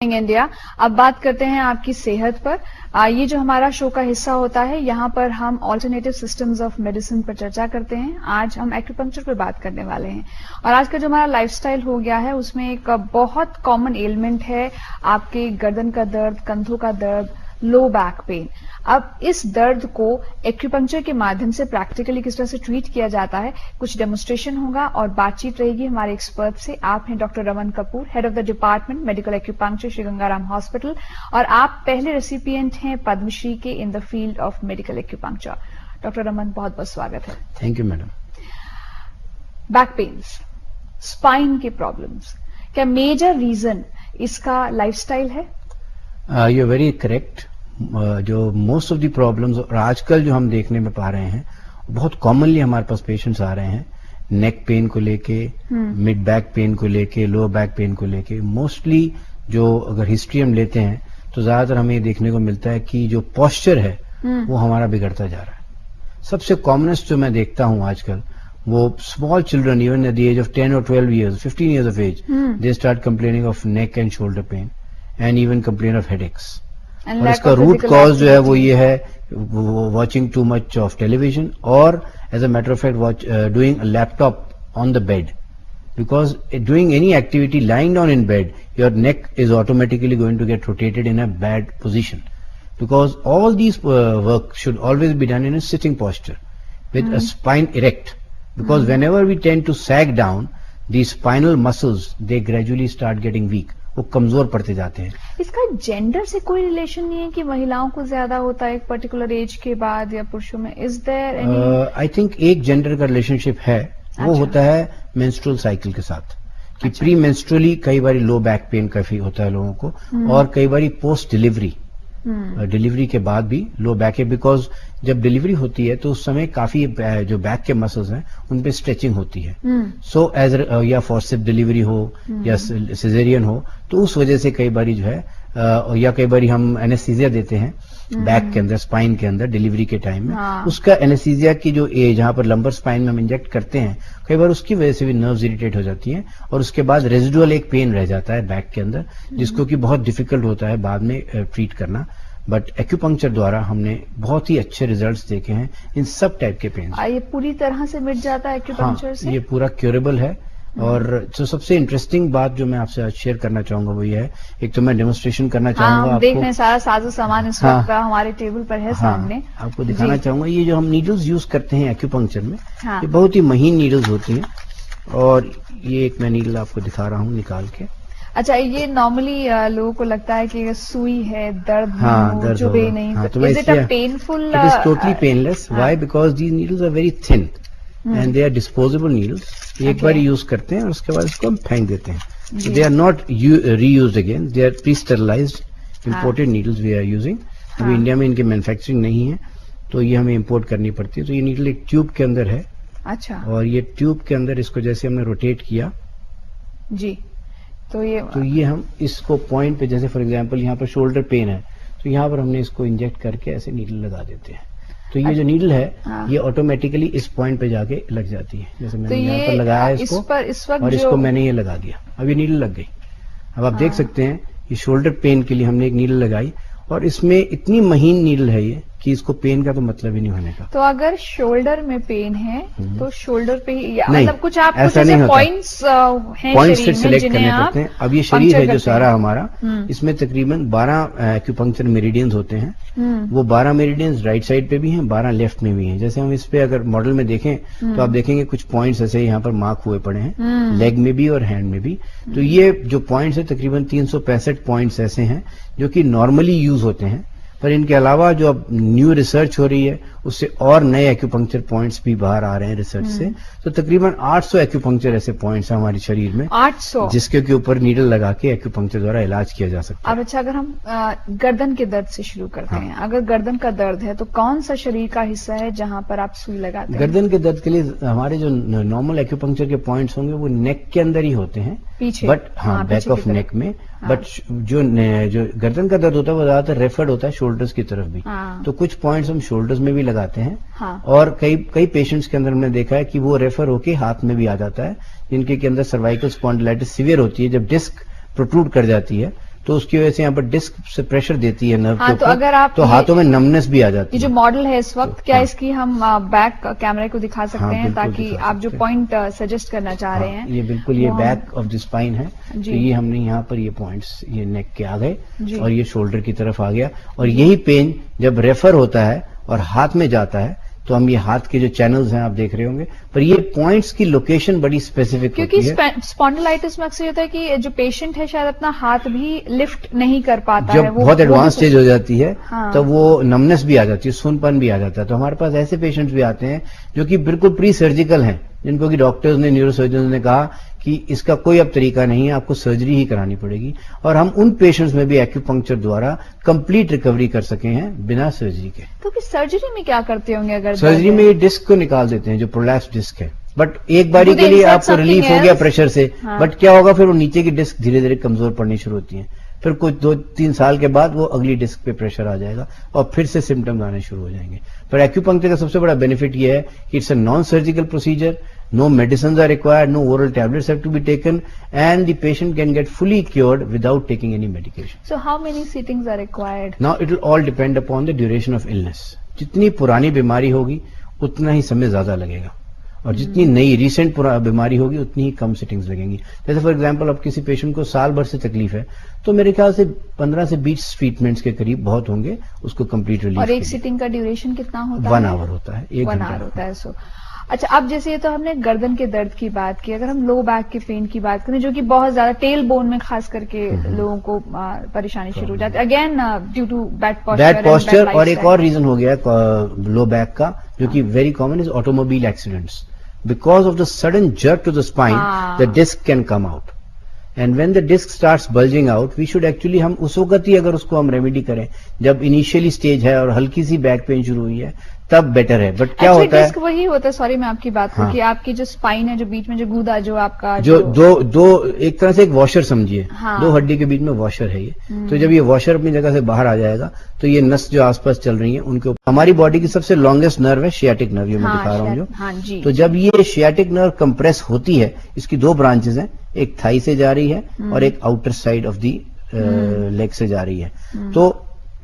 India. अब बात करते हैं आपकी सेहत पर। ये जो हमारा शो का हिस्सा होता है, यहाँ पर हम ऑल्टरनेटिव सिस्टम्स ऑफ मेडिसिन पर चर्चा करते हैं। आज हम एक्यूपंक्चर पर बात करने वाले हैं और आज का जो हमारा लाइफस्टाइल हो गया है उसमें एक बहुत कॉमन एलिमेंट है आपके गर्दन का दर्द, कंधों का दर्द, लो बैक पेन। अब इस दर्द को एक्यूपंक्चर के माध्यम से प्रैक्टिकली किस तरह से ट्रीट किया जाता है, कुछ डेमोन्स्ट्रेशन होगा और बातचीत रहेगी हमारे एक्सपर्ट से। आप हैं doctor Raman Kapoor, head of the department medical acupuncture Shri Gangaram hospital, और आप पहले रेसिपिएंट हैं पद्मश्री के in the field of medical acupuncture. Doctor Raman, बहुत बहुत स्वागत है। Thank you madam. Back pains, spine के प्रॉब्लम्स, क्या मेजर रीजन इसका लाइफस्टाइल है? You are very correct. जो मोस्ट ऑफ द प्रॉब्लम्स और आजकल जो हम देखने में पा रहे हैं, बहुत कॉमनली हमारे पास पेशेंट्स आ रहे हैं नेक पेन को लेके, मिड बैक पेन को लेके, लोअर बैक पेन को लेके। मोस्टली जो अगर हिस्ट्री हम लेते हैं तो ज्यादातर हमें देखने को मिलता है कि जो पोस्चर है वो हमारा बिगड़ता जा रहा है। सबसे कॉमनेस्ट जो मैं देखता हूँ आजकल, वो small children even at the age of 10 और 12 years, 15 years of age, they start complaining of neck and shoulder pain and even complain of headaches. और इसका रूट कॉज जो है वो ये है watching too much of television और as a matter of fact doing a laptop on the bed, because doing any activity lying down in bed, your neck is automatically going to get rotated in a bad position, because all these work should always be done in a sitting posture with a spine erect, because whenever we tend to sag down, these spinal muscles they gradually start getting weak, वो कमजोर पड़ते जाते हैं। इसका gender से कोई relation नहीं है कि महिलाओं को ज्यादा होता है एक पर्टिकुलर एज के बाद या पुरुषों में? Is there any? I think एक जेंडर का रिलेशनशिप है, वो होता है मेंस्ट्रुअल साइकिल के साथ, कि प्री मेंस्ट्रुअली कई बार लो बैक पेन काफी होता है लोगों को, और कई बार पोस्ट डिलीवरी, डिलीवरी के बाद भी लो बैक है, बिकॉज जब डिलीवरी होती है तो उस समय काफी जो बैक के मसल्स हैं उन पे स्ट्रेचिंग होती है। सो एज या फॉर्सेप डिलीवरी हो या सिजेरियन हो, तो उस वजह से कई बार जो है या कई बार हम एनेस्थीसिया देते हैं बैक के अंदर, स्पाइन के अंदर डिलीवरी के टाइम में। उसका एनेस्थीसिया की जो जहाँ पर लंबर स्पाइन में हम इंजेक्ट करते हैं, कई बार उसकी वजह से भी नर्व्स इरिटेट हो जाती हैं और उसके बाद रेजिडुअल एक पेन रह जाता है बैक के अंदर, जिसको कि बहुत डिफिकल्ट होता है बाद में ट्रीट करना। बट एक्यूपंक्चर द्वारा हमने बहुत ही अच्छे रिजल्ट्स देखे हैं इन सब टाइप के पेन। ये पूरी तरह से मिट जाता है एक्यूपंक्चर से? ये पूरा क्योरेबल है। और जो सबसे इंटरेस्टिंग बात जो मैं आपसे आज शेयर करना चाहूंगा वो ये है, एक तो मैं डेमोन्स्ट्रेशन करना चाहूंगा, देख रहे हैं सारा साजो सामान इस वक्त हमारे टेबल पर है सामने, आपको दिखाना चाहूंगा। ये जो हम नीडल्स यूज करते हैं एक्यूपंक्चर में, ये बहुत ही महीन नीडल्स होती हैं, और ये एक मैं नीडल आपको दिखा रहा हूँ निकाल के। अच्छा, ये नॉर्मली लोगों को लगता है कि सुई है, दर्द दर्द जो भी नहीं, is it a painful? It is totally painless. Why? Because these needles are very thin and they are disposable needles. एक बार यूज करते हैं और उसके बाद इसको हम फेंक देते हैं। They are not reused again, they are pre sterilized imported needles we are using. अभी इंडिया में इनकी मैन्युफैक्चरिंग नहीं है, तो ये हमें इंपोर्ट करनी पड़ती है। तो ये नीडल एक ट्यूब के अंदर है। अच्छा। और ये ट्यूब के अंदर इसको जैसे हमने रोटेट किया जी, तो ये हम इसको पॉइंट पे, जैसे फॉर एग्जांपल यहाँ पर शोल्डर पेन है, तो यहाँ पर हमने इसको इंजेक्ट करके ऐसे नीडल लगा देते हैं। तो ये जो नीडल है ये ऑटोमेटिकली इस पॉइंट पे जाके लग जाती है। जैसे मैंने यहाँ पर लगाया है इसको, और इसको मैंने ये लगा दिया, अब ये नीडल लग गई। अब आप देख सकते हैं ये शोल्डर पेन के लिए हमने एक नीडल लगाई, और इसमें इतनी महीन नीडल है ये कि इसको पेन का तो मतलब ही नहीं होने का। तो अगर शोल्डर में पेन है तो शोल्डर पे ही मतलब कुछ आप ऐसा नहीं होता, पॉइंट्स सिलेक्ट करने पड़ते हैं। अब ये शरीर है जो सारा हमारा, इसमें तकरीबन 12 एक्यूपंक्चर मेरिडियंस होते हैं। वो 12 मेरिडियंस राइट साइड पे भी हैं, 12 लेफ्ट में भी हैं। जैसे हम इस पे अगर मॉडल में देखें तो आप देखेंगे कुछ पॉइंट्स ऐसे यहाँ पर मार्क हुए पड़े हैं, लेग में भी और हैंड में भी। तो ये जो पॉइंट्स है तकरीबन 365 पॉइंट्स ऐसे हैं जो कि नॉर्मली यूज होते हैं, पर इनके अलावा जो अब न्यू रिसर्च हो रही है उससे और नए एक्यूपंक्चर पॉइंट्स भी बाहर आ रहे हैं रिसर्च से। तो तकरीबन 800 एक्यूपंक्चर ऐसे पॉइंट्स हैं हमारे शरीर में, 800, जिसके के ऊपर नीडल लगा के एक्यूपंक्चर द्वारा इलाज किया जा सकता है। अब अच्छा, अगर हम गर्दन के दर्द से शुरू करते हैं, अगर गर्दन का दर्द है तो कौन सा शरीर का हिस्सा है जहां पर आप सुई लगाते हैं? गर्दन के दर्द के लिए हमारे जो नॉर्मल एक्यूपंक्चर के पॉइंट्स होंगे वो नेक के अंदर ही होते हैं, पीछे, बट बैक ऑफ नेक में। बट जो गर्दन का दर्द होता है वो ज्यादातर रेफर्ड होता है शोल्डर्स की तरफ भी। तो कुछ पॉइंट्स हम शोल्डर्स में भी लगाते हैं, और कई पेशेंट्स के अंदर हमने देखा है कि वो रेफर होके हाथ में भी आ जाता है, जिनके के अंदर सर्वाइकल स्पॉन्डिलाइटिस सीवियर होती है, जब डिस्क प्रोट्रूड कर जाती है तो उसकी वजह से यहाँ पर डिस्क से प्रेशर देती है नर्व के तो अगर आप तो हाथों में नमनेस भी आ जाती है। ये जो मॉडल है इस वक्त, क्या इसकी हम बैक कैमरे को दिखा सकते हैं ताकि आप जो पॉइंट सजेस्ट करना चाह रहे हैं? ये बिल्कुल ये बैक ऑफ द स्पाइन है, तो ये हमने यहाँ पर ये पॉइंट्स ये नेक के आ गए और ये शोल्डर की तरफ आ गया, और यही पेन जब रेफर होता है और हाथ में जाता है तो हम ये हाथ के जो चैनल्स हैं आप देख रहे होंगे, पर ये पॉइंट्स की लोकेशन बड़ी स्पेसिफिक होती है। क्योंकि स्पॉन्डिलाइटिस में अक्सर होता है कि जो पेशेंट है शायद अपना हाथ भी लिफ्ट नहीं कर पाता है, जब बहुत एडवांस स्टेज हो जाती है तो वो नमनेस भी आ जाती है, सूनपन भी आ जाता है। तो हमारे पास ऐसे पेशेंट्स भी आते हैं जो कि बिल्कुल प्री सर्जिकल हैं, जिनको कि डॉक्टर्स ने, न्यूरोसर्जन ने कहा कि इसका कोई अब तरीका नहीं है, आपको सर्जरी ही करानी पड़ेगी, और हम उन पेशेंट्स में भी एक्यूपंक्चर द्वारा कंप्लीट रिकवरी कर सके हैं बिना सर्जरी के। तो फिर सर्जरी में क्या करते होंगे? अगर सर्जरी में ये डिस्क को निकाल देते हैं, जो प्रोलैप्स डिस्क है, बट एक बारी के लिए आपको रिलीफ हो गया प्रेशर से, बट क्या होगा फिर वो नीचे की डिस्क धीरे धीरे कमजोर पड़नी शुरू होती है, फिर कुछ 2-3 साल के बाद वो अगली डिस्क पे प्रेशर आ जाएगा और फिर से सिम्टम्स आने शुरू हो जाएंगे। पर एक्यूपंक्चर का सबसे बड़ा बेनिफिट ये है कि it's a non surgical procedure, no medicines are required, no oral tablets have to be taken, and the patient can get fully cured without taking any medication. So how many sittings are required? Now it will all depend upon the duration of illness. जितनी पुरानी बीमारी होगी उतना ही समय ज्यादा लगेगा, और जितनी नई रिसेंट बीमारी होगी उतनी ही कम सिटिंग्स लगेंगी। जैसे फॉर एग्जांपल अब किसी पेशेंट को साल भर से तकलीफ है तो मेरे ख्याल से 15 से 20 ट्रीटमेंट्स के करीब बहुत होंगे उसको कंप्लीट रिलीफ। और एक सिटिंग का ड्यूरेशन कितना होता है? 1 आवर होता है, 1 घंटा होता है। सो अच्छा, अब जैसे ये तो हमने गर्दन के दर्द की बात की, अगर हम लो बैक के पेन की बात करें जो कि बहुत ज्यादा टेल बोन में खास करके लोगों को परेशानी शुरू हो जाती है, again due to bad posture, और एक और रीजन हो गया लो बैक का जो कि very common is automobile accidents. Because of the sudden jerk to the spine, the disc can come out. And when the disc starts bulging out, we should actually, हम उस वक्त ही अगर उसको हम रेमेडी करें जब इनिशियली स्टेज है और हल्की सी बैक पेन शुरू हुई है तब बेटर है। बट क्या होता है, डिस्क वही होता है, सॉरी मैं आपकी बात करूं कि आपकी जो स्पाइन है, जो बीच में जो गूदा जो आपका जो दो एक तरह से एक वॉशर समझिए, 2 हड्डी के बीच में वॉशर है ये, तो जब ये वॉशर अपनी जगह से बाहर आ जाएगा तो ये नस जो आसपास चल रही है उनके ऊपर, हमारी बॉडी की सबसे लॉन्गेस्ट नर्व है शियाटिक नर्व, ये मैं दिखा रहा हूँ जो, तो जब ये शियाटिक नर्व कंप्रेस होती है, इसकी 2 ब्रांचेस हैं, एक थाई से जा रही है और एक outer side of the leg से जा रही है। तो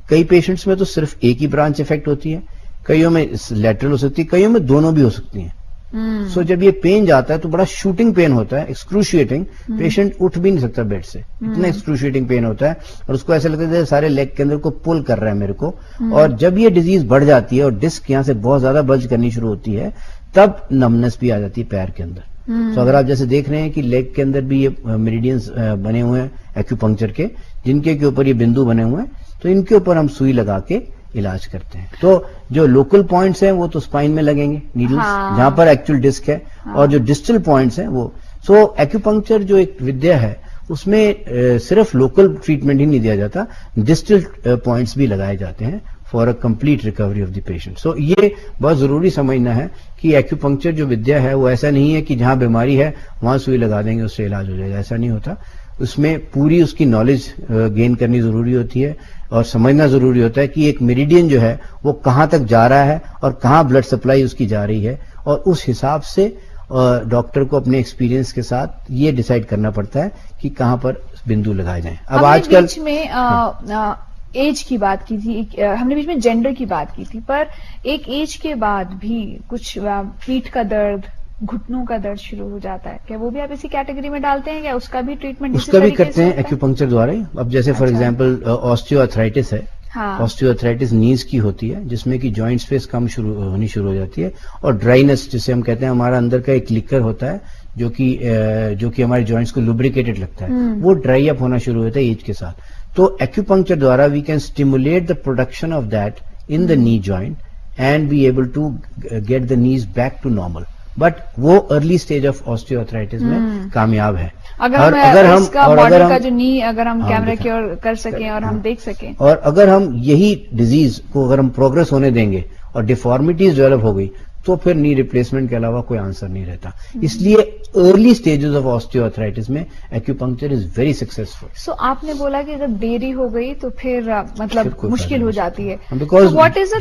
कई पेशेंट्स में तो सिर्फ एक ही ब्रांच इफेक्ट होती है, कईयों में लैटरल हो सकती है, कईयों में दोनों भी हो सकती हैं। सो जब ये पेन जाता है तो बड़ा शूटिंग पेन होता है, एक्सक्रूशिएटिंग, पेशेंट उठ भी नहीं सकता बेड से, इतना एक्सक्रूशिएटिंग पेन होता है, और उसको ऐसा लगता है सारे लेग के अंदर को पुल कर रहा है मेरे को। और जब ये डिजीज बढ़ जाती है और डिस्क यहाँ से बहुत ज्यादा बल्ज करनी शुरू होती है तब नमनेस भी आ जाती है पैर के अंदर। तो अगर आप जैसे देख रहे हैं कि लेग के अंदर भी ये मेरिडियंस बने हुए हैं एक्यूपंक्चर के, जिनके के ऊपर ये बिंदु बने हुए हैं, तो इनके ऊपर हम सुई लगा के इलाज करते हैं। तो जो लोकल पॉइंट्स हैं वो तो स्पाइन में लगेंगे नीडल्स, जहां पर एक्चुअल डिस्क है, और जो डिस्टल पॉइंट्स हैं वो, सो एक्यूपंक्चर जो एक विद्या है उसमें सिर्फ लोकल ट्रीटमेंट ही नहीं दिया जाता, डिस्टल पॉइंट्स भी लगाए जाते हैं for a complete recovery of the patient. So ये बहुत जरूरी समझना है कि एक्यूपंक्चर जो विद्या है वो ऐसा नहीं है कि जहां बीमारी है वहां सुई लगा देंगे उससे इलाज हो जाएगा, ऐसा नहीं होता। उसमें पूरी उसकी नॉलेज गेन करनी जरूरी होती है और समझना जरूरी होता है कि एक मेरिडियन जो है वो कहाँ तक जा रहा है और कहाँ ब्लड सप्लाई उसकी जा रही है, और उस हिसाब से डॉक्टर को अपने एक्सपीरियंस के साथ ये डिसाइड करना पड़ता है कि कहाँ पर बिंदु लगाए जाएं। अब आजकल बीच में एज की बात की थी, हमने बीच में जेंडर की बात की थी, पर एक एज के बाद भी कुछ पीठ का दर्द, घुटनों का दर्द शुरू हो जाता है, क्या वो भी आप इसी कैटेगरी में डालते हैं, या उसका भी ट्रीटमेंट उसका भी करते हैं एक्यूपंक्चर द्वारा ही? अब जैसे फॉर एग्जांपल ऑस्टियोआर्थराइटिस है, ऑस्टियोआर्थराइटिस नीज की होती है, जिसमें कि जॉइंट स्पेस कम होनी शुरू हो जाती है, और ड्राइनेस जिसे हम कहते हैं, हमारा अंदर का एक लिकर होता है जो कि हमारे जॉइंट्स को लुब्रिकेटेड लगता है, वो ड्राई अप होना शुरू होता है एज के साथ। तो एक्यूपंक्चर द्वारा we can stimulate the production of that in the knee joint and be able to get the knees back to normal, but वो अर्ली स्टेज ऑफ ऑस्टियोआर्थराइटिस में कामयाब है। अगर हम का जो नी अगर हम कैमरे की ओर कर सकें और हम देख सकें, और अगर हम यही डिजीज को अगर हम प्रोग्रेस होने देंगे और डिफॉर्मिटीज डेवलप हो गई तो फिर नी रिप्लेसमेंट के अलावा कोई आंसर नहीं रहता। इसलिए अर्ली स्टेजेस ऑफ ऑस्टियोआर्थराइटिस में एक्यूपंक्चर इज वेरी सक्सेसफुल। सो आपने बोला कि अगर देरी हो गई तो फिर मतलब मुश्किल हो जाती है, बिकॉज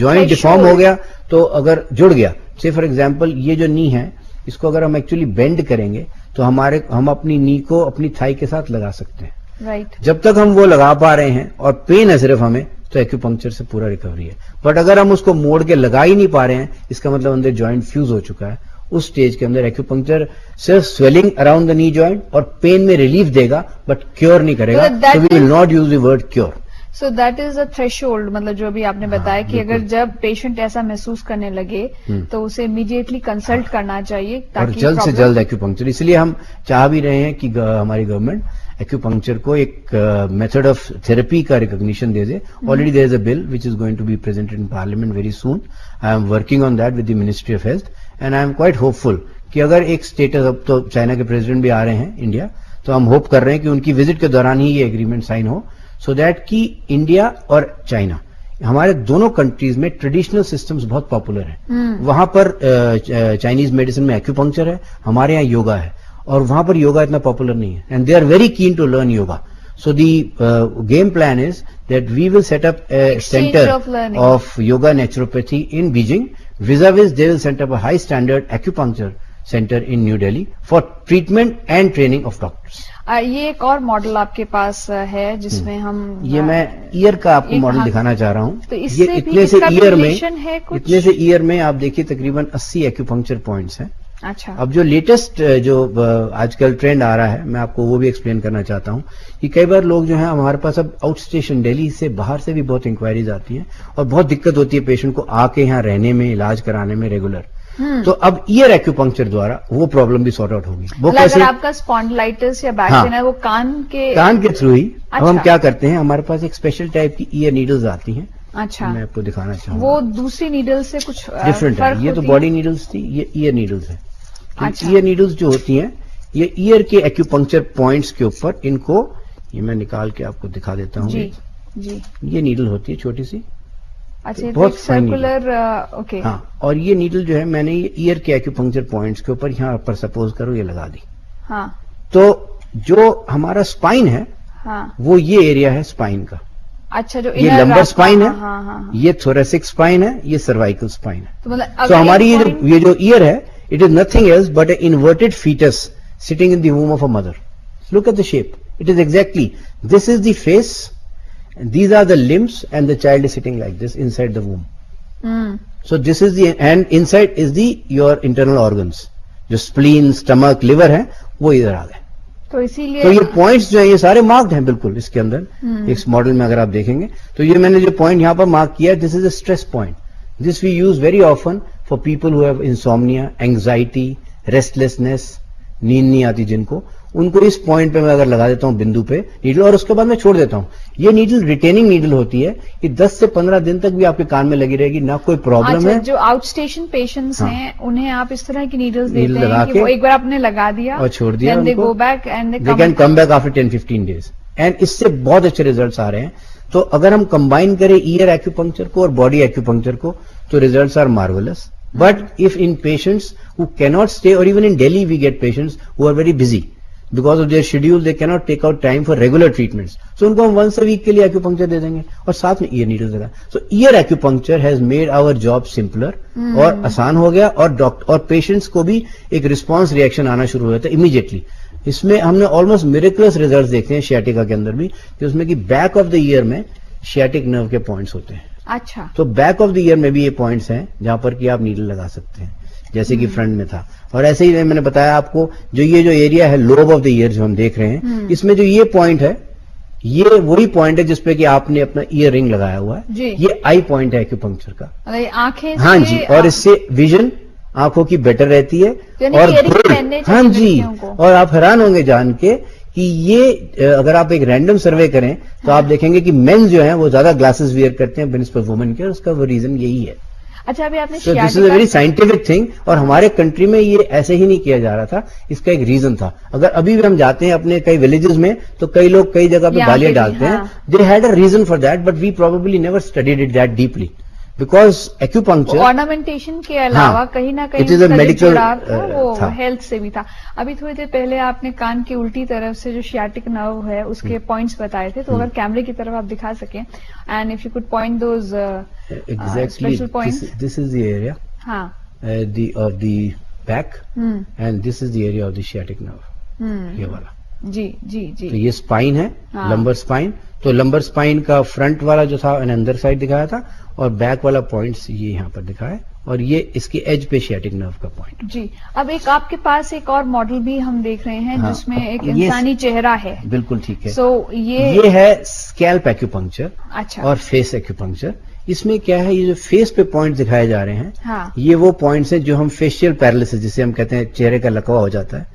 जॉइंट डिफॉर्म हो गया, तो अगर जुड़ गया, से फॉर एग्जाम्पल ये जो नी है इसको अगर हम एक्चुअली बेंड करेंगे तो हम अपनी नी को अपनी थाई के साथ लगा सकते हैं, राइट। जब तक हम वो लगा पा रहे हैं और पेन है सिर्फ हमें, तो एक्यूपंक्चर से पूरा रिकवरी है। बट अगर हम उसको मोड़ के लगा ही नहीं पा रहे हैं, इसका मतलब अंदर जॉइंट फ्यूज हो चुका है। उस स्टेज के अंदर एक्यूपंक्चर सिर्फ swelling around the knee joint और पेन में रिलीफ देगा, बट क्योर नहीं करेगा। So we will not use the word cure. So that is a threshold, मतलब जो भी आपने बताया कि अगर जब पेशेंट ऐसा महसूस करने लगे तो उसे इमीडिएटली कंसल्ट करना चाहिए, ताकि और जल्द से जल्द एक्यूपंक्चर। इसलिए हम चाह भी रहे हैं कि हमारी गवर्नमेंट एक्यूपंक्चर को एक मेथड ऑफ थेरेपी का रिकॉग्निशन दे दे। Already there is a bill which is going to be presented in parliament very soon. I am working on that with the ministry of health and I am quite hopeful कि अगर एक status, अब तो China के president भी आ रहे हैं India, तो हम होप कर रहे हैं कि उनकी विजिट के दौरान ही ये एग्रीमेंट साइन हो, सो दैट कि इंडिया और चाइना, हमारे दोनों कंट्रीज में ट्रेडिशनल सिस्टम्स बहुत पॉपुलर हैं। वहां पर चाइनीज मेडिसिन में एक्यूपंक्चर है, हमारे यहाँ योगा है, और वहां पर योगा इतना पॉपुलर नहीं है, and they are very keen to learn yoga. So the game plan is that we will set up a center of yoga naturopathy in Beijing. Vis-a-vis, they will set up a high standard acupuncture center in New Delhi for treatment and training of doctors. ये एक और model आपके पास है जिसमें हम, ये मैं year का आपको मॉडल दिखाना चाह रहा हूँ। तो ये इतने से ईयर में आप देखिए तकरीबन 80 एक्यूपंक्चर पॉइंट्स हैं। अच्छा। अब जो लेटेस्ट जो आजकल ट्रेंड आ रहा है, मैं आपको वो भी एक्सप्लेन करना चाहता हूँ कि कई बार लोग जो है हमारे पास अब आउट स्टेशन दिल्ली से बाहर से भी बहुत इंक्वायरीज आती हैं और बहुत दिक्कत होती है पेशेंट को आके यहाँ रहने में, इलाज कराने में रेगुलर। तो अब ईयर एक्यूपंक्चर द्वारा वो प्रॉब्लम भी सॉर्ट आउट होगी। वो कैसे? अगर आपका स्पॉन्डिलाइटिस या बैक पेन है, वो कान के थ्रू ही। अच्छा। अब हम क्या करते हैं, हमारे पास एक स्पेशल टाइप की ईयर नीडल्स आती हैं। अच्छा। मैं आपको दिखाना चाहूंगा। वो दूसरी नीडल से कुछ डिफरेंट है। ये तो बॉडी नीडल्स थी, ये ईयर नीडल्स है। अच्छा। ईयर नीडल्स जो होती हैं, ये ईयर के एक्यूपंक्चर पॉइंट्स के ऊपर, इनको ये मैं निकाल के आपको दिखा देता हूँ। जी जी। ये नीडल होती है छोटी सी। अच्छा, बहुत सर्कुलर। ओके। हाँ, और ये नीडल जो है मैंने ये ईयर के एक्यूपंक्चर पॉइंट्स के ऊपर यहाँ पर सपोज करो ये लगा दी। हाँ। तो जो हमारा स्पाइन है, हाँ, वो ये एरिया है स्पाइन का। अच्छा, जो ये लंबर स्पाइन है। हाँ, हाँ, ये थोरेसिक स्पाइन है, ये सर्वाइकल स्पाइन है। तो मतलब हमारी ये जो ईयर है, it is nothing else but an inverted fetus sitting in the womb of a mother. Look at the shape. It is exactly, this is the face, and these are the limbs, and the child is sitting like this inside the womb. So this is the, and inside is the your internal organs. जो spleen, stomach, liver है, वो इधर आ गए। तो इसीलिए तो ये points जो है ये सारे मार्क्ड हैं बिल्कुल इसके अंदर। इस मॉडल में अगर आप देखेंगे तो ये मैंने जो पॉइंट यहाँ पर मार्क किया है, this is a stress point. This we use very often for people who have insomnia, anxiety, restlessness, नींद नहीं आती जिनको, उनको इस पॉइंट पे मैं अगर लगा देता हूँ बिंदु पे नीडल, और उसके बाद मैं छोड़ देता हूँ। ये नीडल रिटेनिंग नीडल होती है, कि 10 से 15 दिन तक भी आपके कान में लगी रहेगी, ना कोई प्रॉब्लम। अच्छा, है जो आउट स्टेशन पेशेंट्स हैं, उन्हें आप इस तरह की नीडल्स देते हैं कि वो एक बार आपने लगा दिया और छोड़ दिया, they go back and they can come back after 10-15 days, and इससे बहुत अच्छे रिजल्ट्स आ रहे हैं। तो अगर हम कंबाइन करें ईयर एक्यूपंक्चर को और बॉडी एक्यूपंक्चर को, तो results are marvellous. But if in patients who cannot stay, और even in Delhi we get patients who are very busy because of their schedule, they cannot take out time for regular treatments, so उनको हम once a week के लिए acupuncture दे देंगे और साथ में ear needle देगा। So ear acupuncture has made our job simpler, और आसान हो गया, और डॉक्टर और पेशेंट्स को भी एक रिस्पॉन्स रिएक्शन आना शुरू हो जाता है इमीडिएटली। इसमें हमने ऑलमोस्ट मिरेकुलस रिजल्ट्स देखे हैं शियाटिका के अंदर भी, कि उसमें कि बैक ऑफ द ईयर में शियाटिक नर्व के पॉइंट्स होते हैं। अच्छा। तो बैक ऑफ द ईयर में भी ये पॉइंट्स हैं जहां पर कि आप नीडल लगा सकते हैं, जैसे कि फ्रंट में था। और ऐसे ही मैंने बताया आपको, जो ये जो एरिया है लोब ऑफ द ईयर जो हम देख रहे हैं, इसमें जो ये पॉइंट है, ये वही पॉइंट है जिसपे कि आपने अपना ईयर रिंग लगाया हुआ है। ये आई पॉइंट है एक्यूपंक्चर का। आंखें, हाँ जी, और इससे विजन आंखों की बेटर रहती है। और हाँ जी, और आप हैरान होंगे जान के कि ये अगर आप एक रैंडम सर्वे करें तो आप देखेंगे कि मेन जो है वो ज्यादा ग्लासेस वियर करते हैं बनस्पत वुमेन के, और उसका वो रीजन यही है। अच्छा, अभी आपने this is a very scientific thing, और हमारे कंट्री में ये ऐसे ही नहीं किया जा रहा था, इसका एक रीजन था। अगर अभी भी हम जाते हैं अपने कई विलेजेस में, तो कई लोग कई जगह पे बालियां डालते हैं। They had a reason for that, but we probably never studied it that deeply, because acupuncture ornamentation के अलावा कहीं ना कहीं इट इज अ मेडिकल, वो हेल्थ से भी था। अभी थोड़ी देर पहले आपने कान की उल्टी तरफ से जो शियाटिक नर्व है उसके पॉइंट्स बताए थे, तो अगर कैमरे की तरफ आप दिखा सकें, and if you could point those special points. This is the area of the back, and this is the area of the sciatic nerve, ये वाला। जी जी जी। तो ये स्पाइन है, हाँ। Lumbar spine. तो लंबर स्पाइन का फ्रंट वाला जो था मैंने अंदर साइड दिखाया था, और बैक वाला पॉइंट्स ये यहाँ पर दिखाया, और ये इसके एज पे सियाटिक नर्व का पॉइंट। जी। अब एक आपके पास एक और मॉडल भी हम देख रहे हैं, हाँ, जिसमें एक ये इंसानी चेहरा है। बिल्कुल ठीक है। ये है स्कैल्प एक्यूपंक्चर। अच्छा। और फेस एक्यूपंक्चर। इसमें क्या है, ये जो फेस पे पॉइंट दिखाए जा रहे हैं, हाँ। ये वो पॉइंट्स हैं जो हम फेशियल पैरालिसिस, जिसे हम कहते हैं चेहरे का लकवा हो जाता है,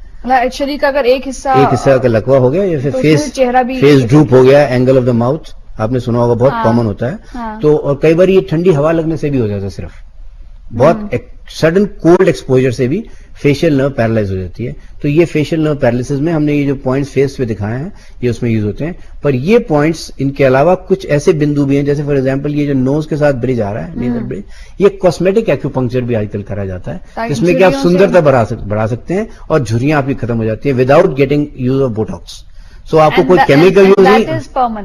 शरीर का अगर एक हिस्सा का लकवा हो गया, या फिर तो फेस चेहरा भी, फेस ड्रूप हो गया, एंगल ऑफ द माउथ, आपने सुना होगा, बहुत हाँ। कॉमन होता है। हाँ। तो और कई बार ये ठंडी हवा लगने से भी हो जाता है, सिर्फ बहुत सडन कोल्ड एक्सपोजर से भी फेशियल नर्व पैरालाइज हो जाती है। तो ये फेशियल नर्व पैरालिसिस में हमने ये जो पॉइंट्स फेस पे दिखाए हैं, ये उसमें यूज होते हैं। पर ये पॉइंट्स, इनके अलावा कुछ ऐसे बिंदु भी हैं, जैसे फॉर एग्जांपल ये जो नोज के साथ ब्रिज आ रहा है, नेजल ब्रिज, ये कॉस्मेटिक एक्यूपंक्चर भी आजकल करा जाता है, जिसमें कि आप सुंदरता बढ़ा सकते हैं और झुर्रियां आपकी खत्म हो जाती है without getting use of Botox. So आपको कोई केमिकल यूज नहीं,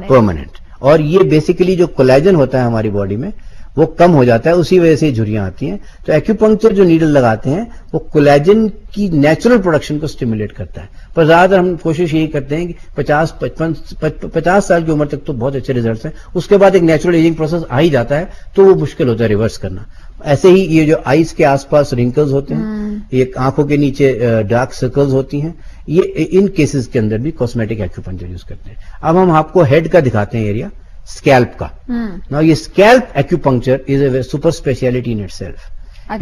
परमानेंट। और ये बेसिकली जो कोलेजन होता है हमारी बॉडी में, वो कम हो जाता है, उसी वजह से झुर्रियां आती हैं। तो एक्यूपंक्चर जो नीडल लगाते हैं, वो कोलेजन की नेचुरल प्रोडक्शन को स्टिमुलेट करता है। पर ज्यादातर हम कोशिश यही करते हैं कि 50 साल की उम्र तक तो बहुत अच्छे रिजल्ट्स हैं, उसके बाद एक नेचुरल एजिंग प्रोसेस आ ही जाता है, तो वो मुश्किल होता है रिवर्स करना। ऐसे ही ये जो आईज के आसपास रिंकल्स होते हैं, ये आंखों के नीचे डार्क सर्कल्स होती हैं, ये इन केसेस के अंदर भी कॉस्मेटिक एक्यूपंक्चर यूज करते हैं। अब हम आपको हेड का दिखाते हैं एरिया, स्कैल्प का। नाउ ये scalp acupuncture is a super speciality in itself,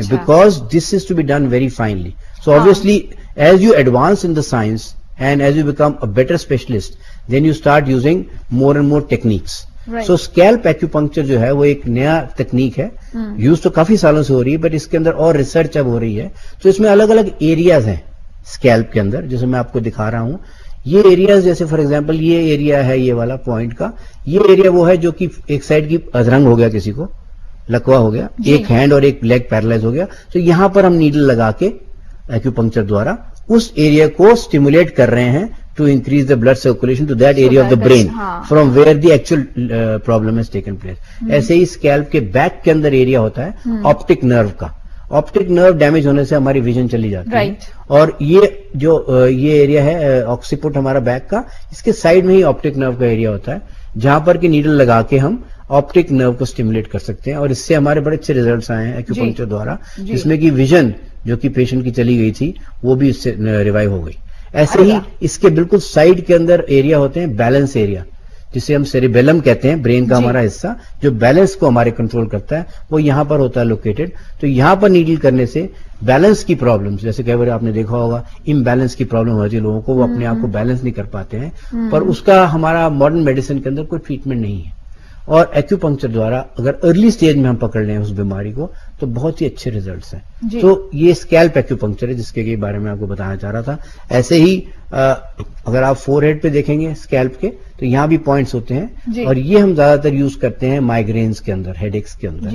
because this is to be done very finely. So obviously as you advance in the science and as you become a better specialist, then you start using more and more techniques. So scalp acupuncture जो है वो एक नया तकनीक है, use तो काफी सालों से हो रही है, बट इसके अंदर और रिसर्च अब हो रही है। तो इसमें अलग अलग एरियाज हैं स्कैल्प के अंदर, जैसे मैं आपको दिखा रहा हूं। ये एरियाज, जैसे फॉर एग्जांपल ये एरिया है, ये वाला पॉइंट का, ये एरिया वो है जो कि एक साइड की अधरंग हो गया, किसी को लकवा हो गया, एक हैंड और एक लेग पैरालाइज हो गया, तो यहां पर हम नीडल लगा के एक्यूपंक्चर द्वारा उस एरिया को स्टिमुलेट कर रहे हैं to increase the blood circulation to that area of the brain from where the actual problem has taken place. ऐसे ही स्कैल्प के बैक के अंदर एरिया होता है ऑप्टिक नर्व का। ऑप्टिक नर्व डैमेज होने से हमारी विजन चली जाती है, और ये जो ये एरिया है ऑक्सीपुट हमारा बैक का, इसके साइड में ही ऑप्टिक नर्व का एरिया होता है, जहां पर कि नीडल लगा के हम ऑप्टिक नर्व को स्टिमुलेट कर सकते हैं। और इससे हमारे बड़े अच्छे रिजल्ट्स आए हैं एक्यूपंक्चर द्वारा, जिसमें कि विजन जो कि पेशेंट की चली गई थी, वो भी इससे रिवाइव हो गई। ऐसे ही इसके बिल्कुल साइड के अंदर एरिया होते हैं बैलेंस एरिया, जिसे हम सेरिबेलम कहते हैं, ब्रेन का हमारा हिस्सा जो बैलेंस को हमारे कंट्रोल करता है, वो यहां पर होता है लोकेटेड। तो यहां पर नीडल करने से बैलेंस की प्रॉब्लम्स, जैसे कई बार आपने देखा होगा इम्बैलेंस की प्रॉब्लम होती है लोगों को, वो अपने आप को बैलेंस नहीं कर पाते हैं, पर उसका हमारा मॉडर्न मेडिसिन के अंदर कोई ट्रीटमेंट नहीं है। और एक्यूपंक्चर द्वारा अगर अर्ली स्टेज में हम पकड़ लें उस बीमारी को, तो बहुत ही अच्छे रिजल्ट्स हैं। तो ये स्कैल्प एक्यूपंक्चर है, जिसके बारे में आपको बताना चाह रहा था। ऐसे ही अगर आप फोरहेड पे देखेंगे स्कैल्प के, तो यहाँ भी पॉइंट्स होते हैं, और ये हम ज्यादातर यूज करते हैं माइग्रेन्स के अंदर, हेडेक्स के अंदर,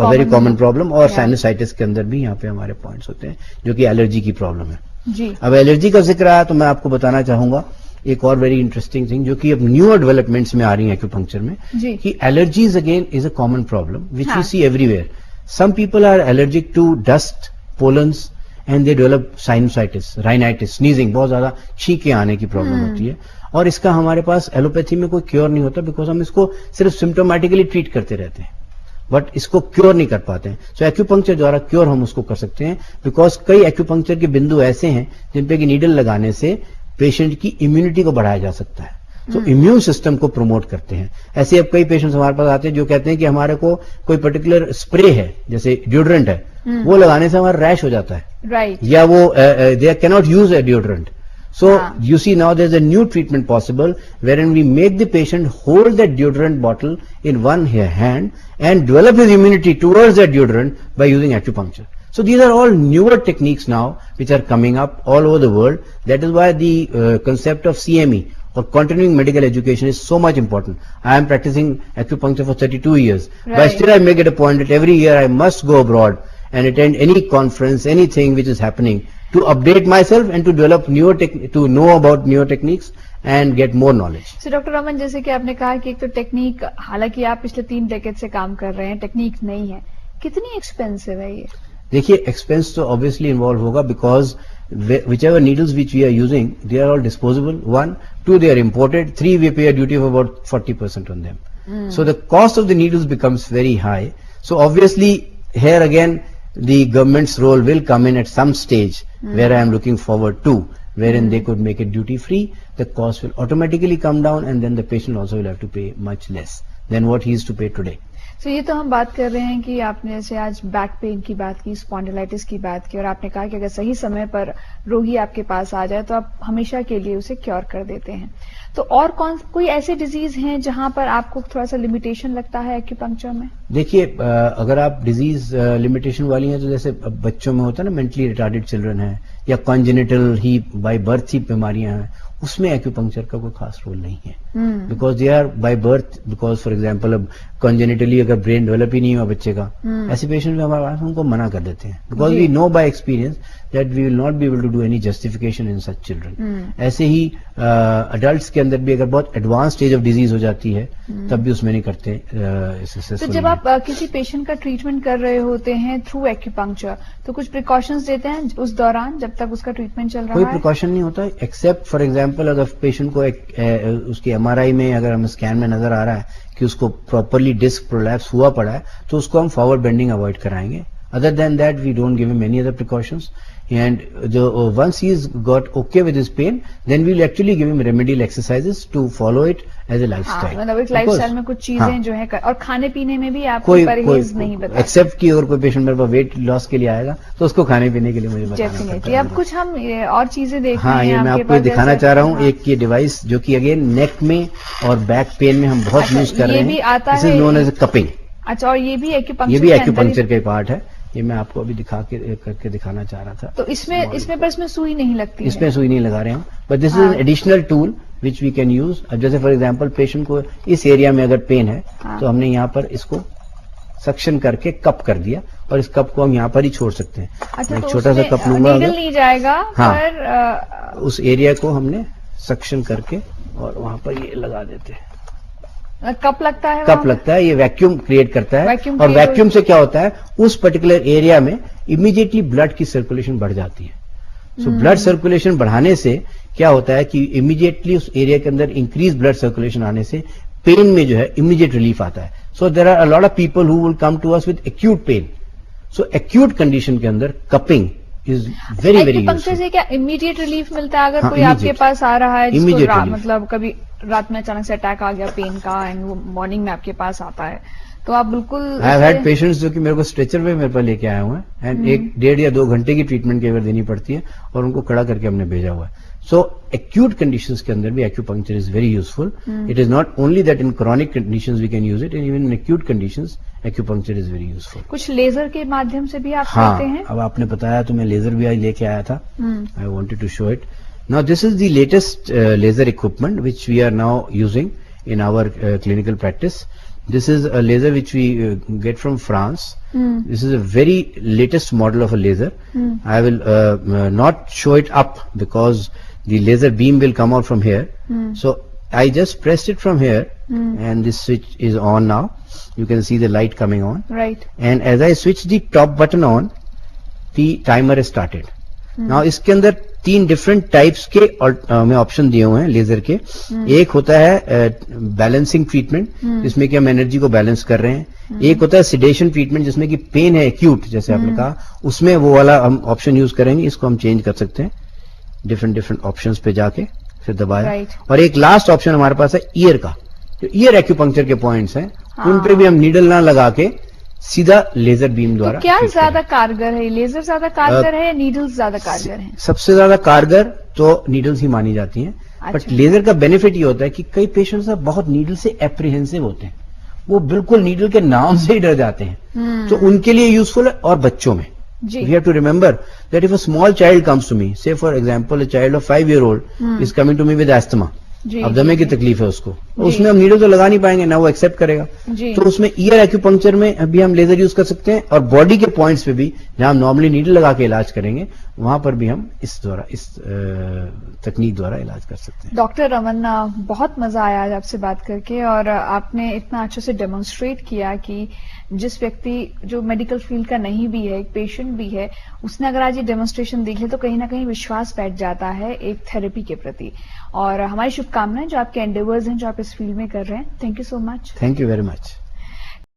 वेरी कॉमन प्रॉब्लम, और साइनसाइटिस के अंदर भी यहाँ पे हमारे पॉइंट्स होते हैं, जो कि एलर्जी की प्रॉब्लम है। अब एलर्जी का जिक्र आया तो मैं आपको बताना चाहूंगा एक और वेरी इंटरेस्टिंग थिंग, जो कि अब न्यूअर डेवलपमेंट्स में आ रही है एक्यूपंक्चर में, कि allergies again is a common problem which we see everywhere. Some people are allergic to dust, pollens, and they develop sinusitis, rhinitis, sneezing, बहुत ज्यादा छींके आने की प्रॉब्लम होती है। और इसका हमारे पास एलोपैथी में कोई क्योर नहीं होता, बिकॉज हम इसको सिर्फ सिम्टोमेटिकली ट्रीट करते रहते हैं, बट इसको क्योर नहीं कर पाते हैं। सो एक्यूपंक्चर द्वारा क्योर हम उसको कर सकते हैं, बिकॉज कई एक्यूपंक्चर के बिंदु ऐसे हैं जिन पे कि नीडल लगाने से पेशेंट की इम्यूनिटी को बढ़ाया जा सकता है, तो इम्यून सिस्टम को प्रमोट करते हैं। ऐसे अब कई पेशेंट्स हमारे पास आते हैं जो कहते हैं कि हमारे को कोई पर्टिकुलर स्प्रे है, जैसे डिओड्रेंट है, वो लगाने से हमारा रैश हो जाता है, या वो they can not use a deodorant. So you see now there's a new treatment possible wherein we make the patient hold that deodorant bottle in one hand and develop his immunity towards that deodorant by using acupuncture. So these are all newer techniques now which are coming up all over the world. That is why the concept of CME or continuing medical education is so much important. I am practicing acupuncture for 32 years, but still I make it a point that every year I must go abroad and attend any conference, anything which is happening, to update myself and to develop to know about newer techniques and get more knowledge. So Dr. Raman, जैसे कि आपने कहा कि एक तो technique, हालांकि आप पिछले 3 डेकेड से काम कर रहे हैं, टेक्निक नहीं है, कितनी एक्सपेंसिव है ये? देखिए एक्सपेंस तो ऑब्वियसली इन्वॉल्व होगा, because whichever needles which we are using, they are all disposable. 1, 2, they are imported. 3, we pay a duty of about 40% on them. So the cost of the needles becomes very high. So obviously here again the government's role will come in at some stage, where I am looking forward to, wherein they could make it duty free. The cost will automatically come down, and then the patient also will have to pay much less than what he is to pay today. तो ये तो हम बात कर रहे हैं कि आपने जैसे आज बैक पेन की बात की, स्पॉन्डिलाइटिस की बात की, और आपने कहा कि अगर सही समय पर रोगी आपके पास आ जाए तो आप हमेशा के लिए उसे क्योर कर देते हैं। तो और कोई ऐसे डिजीज हैं जहां पर आपको थोड़ा सा लिमिटेशन लगता है एक्यूपंक्चर में? देखिए, अगर आप डिजीज लिमिटेशन वाली हैं तो जैसे बच्चों में होता है ना, मेंटली रिटार्डेड चिल्ड्रन है, या कॉन्जेनिटल ही बाय बर्थ ही बीमारियां हैं, उसमें एक्यूपंक्चर का कोई खास रोल नहीं है, because they are by birth. Because for example अब कॉन्जेनिटली अगर ब्रेन डेवलप ही नहीं हुआ बच्चे का, ऐसे पेशेंट में हमारे पास उनको मना कर देते हैं, because we know by experience that we will not be able to do any justification in such children. ऐसे ही अडल्ट्स के अंदर भी अगर बहुत एडवांस स्टेज ऑफ डिजीज हो जाती है तब भी उसमें नहीं करते। तो जब आप किसी पेशेंट का ट्रीटमेंट कर रहे होते हैं थ्रू एक्यूपंक्चर, तो कुछ प्रिकॉशंस देते हैं उस दौरान जब तक उसका ट्रीटमेंट चल रहा है? कोई प्रिकॉशन नहीं होता, एक्सेप्ट फॉर एग्जांपल अगर पेशेंट को उसकी एमआरआई में अगर हमें स्कैन में नजर आ रहा है कि उसको प्रॉपरली डिस्क प्रोलैप्स हुआ पड़ा है, तो उसको हम फॉरवर्ड बेंडिंग अवॉइड कराएंगे। Other than that, we don't give him any other precautions. And once he's got okay with his pain, then we'll actually give him remedial exercises to follow it as a lifestyle. मतलब एक lifestyle में कुछ चीजें जो है, और खाने पीने में भी आप परहेज नहीं बताते? एक्सेप्ट कि अगर कोई पेशेंट मेरे पास वेट लॉस के लिए आएगा तो उसको खाने पीने के लिए मुझे बताना पड़ता है। अब कुछ हम और चीजें देख रहे हैं। हाँ, ये मैं आपको दिखाना चाह रहा हूँ, एक ये डिवाइस जो कि अगेन नेक में और बैक पेन में हम बहुत यूज कर रहे हैं। This is known as cupping. अच्छा, और ये भी एक्यूपंक्चर का पार्ट है। ये मैं आपको अभी करके दिखाना चाह रहा था। तो इसमें सुई नहीं लगती? इसमें सुई नहीं लगा रहे हैं, but this is an additional tool which we can use. अब जैसे फॉर एग्जांपल पेशेंट को इस एरिया में अगर पेन है, तो हमने यहाँ पर इसको सक्शन करके कप कर दिया, और इस कप को हम यहाँ पर ही छोड़ सकते हैं। अच्छा, एक छोटा सा कप लूंगा, नहीं जाएगा। हाँ, पर उस एरिया को हमने सक्शन करके और वहां पर ये लगा देते हैं। कप लगता है? कप लगता है, ये वैक्यूम क्रिएट करता है, और वैक्यूम से क्या होता है, उस पर्टिकुलर एरिया में इमीडिएटली ब्लड की सर्कुलेशन बढ़ जाती है। सो ब्लड सर्कुलेशन बढ़ाने से क्या होता है कि इमीडिएटली उस एरिया के अंदर इंक्रीज ब्लड सर्कुलेशन आने से पेन में जो है इमीडिएट रिलीफ आता है। So there are a lot of people who will come to us with acute pain. So acute condition के अंदर cupping is very very useful. से क्या इमीडिएट रिलीफ मिलता है? अगर कोई आपके पास आ रहा है जिसको मतलब कभी रात में अचानक से अटैक आ गया पेन का, एंड वो मॉर्निंग में आपके पास आता है, तो आप बिल्कुल। आई हैव हैड पेशेंट्स जो कि मेरे को स्ट्रेचर पे मेरे पास लेके आए हुए हैं, एंड 1.5 या 2 घंटे की ट्रीटमेंट केवल देनी पड़ती है, और उनको खड़ा करके हमने भेजा हुआ है। सो एक्यूट कंडीशंस के अंदर भी acupuncture is very useful. It is not only that in chronic conditions we can use it, even in acute conditions acupuncture is very useful. कुछ लेजर के माध्यम से भी आप करते हैं? अब आपने बताया तो मैं लेजर भी आज लेके आया था। I wanted to show it. Now this is the latest laser equipment which we are now using in our clinical practice. This is a laser which we get from France. This is a very latest model of a laser. I will not show it up because the laser beam will come out from here. So I just pressed it from here, and this switch is on now. You can see the light coming on. Right. And as I switch the top button on, the timer has started. Now इसके अंदर 3 different types के हमें option दिए हुए हैं laser के। एक होता है बैलेंसिंग ट्रीटमेंट, जिसमें कि हम एनर्जी को बैलेंस कर रहे हैं। एक होता है सिडेशन ट्रीटमेंट, जिसमें कि पेन है एक्यूट, जैसे आपने कहा, उसमें वो वाला हम ऑप्शन यूज करेंगे। इसको हम चेंज कर सकते हैं डिफरेंट ऑप्शंस पे जाके, फिर दबाया। और एक लास्ट ऑप्शन हमारे पास है ईयर का। जो ईयर एक्यूपंक्चर के पॉइंट्स हैं, उन पे भी हम नीडल ना लगा के सीधा लेजर बीम द्वारा। तो क्या ज्यादा कारगर है, लेजर ज्यादा कारगर है या नीडल्स ज्यादा कारगर है? सबसे ज्यादा कारगर तो नीडल्स ही मानी जाती हैं। अच्छा। बट लेजर का बेनिफिट ये होता है कि कई पेशेंट्स बहुत नीडल से एप्रीहेंसिव होते हैं, वो बिल्कुल नीडल के नाम से ही डर जाते हैं, तो उनके लिए यूजफुल है। और बच्चों में we have to remember that if a small child comes to me, say for example a child of 5 year old is coming to me with asthma, अब दमे की तकलीफ है उसको, उसमें हम नीडल तो लगा नहीं पाएंगे ना, वो एक्सेप्ट करेगा। तो उसमें ईयर एक्यूपंक्चर में अभी हम लेजर यूज कर सकते हैं, और बॉडी के पॉइंट्स पे भी जहां हम नॉर्मली नीडल लगा के इलाज करेंगे वहां पर भी हम इस तकनीक द्वारा इलाज कर सकते हैं। डॉक्टर रमन, बहुत मजा आया आज आपसे बात करके, और आपने इतना अच्छे से डेमोन्स्ट्रेट किया कि जिस व्यक्ति जो मेडिकल फील्ड का नहीं भी है, एक पेशेंट भी है, उसने अगर आज ये डेमोन्स्ट्रेशन देख ले तो कहीं ना कहीं विश्वास बैठ जाता है एक थेरेपी के प्रति। और हमारी शुभकामनाएं जो आपके एंडेवर्स हैं जो आप इस फील्ड में कर रहे हैं। Thank you so much. Thank you very much.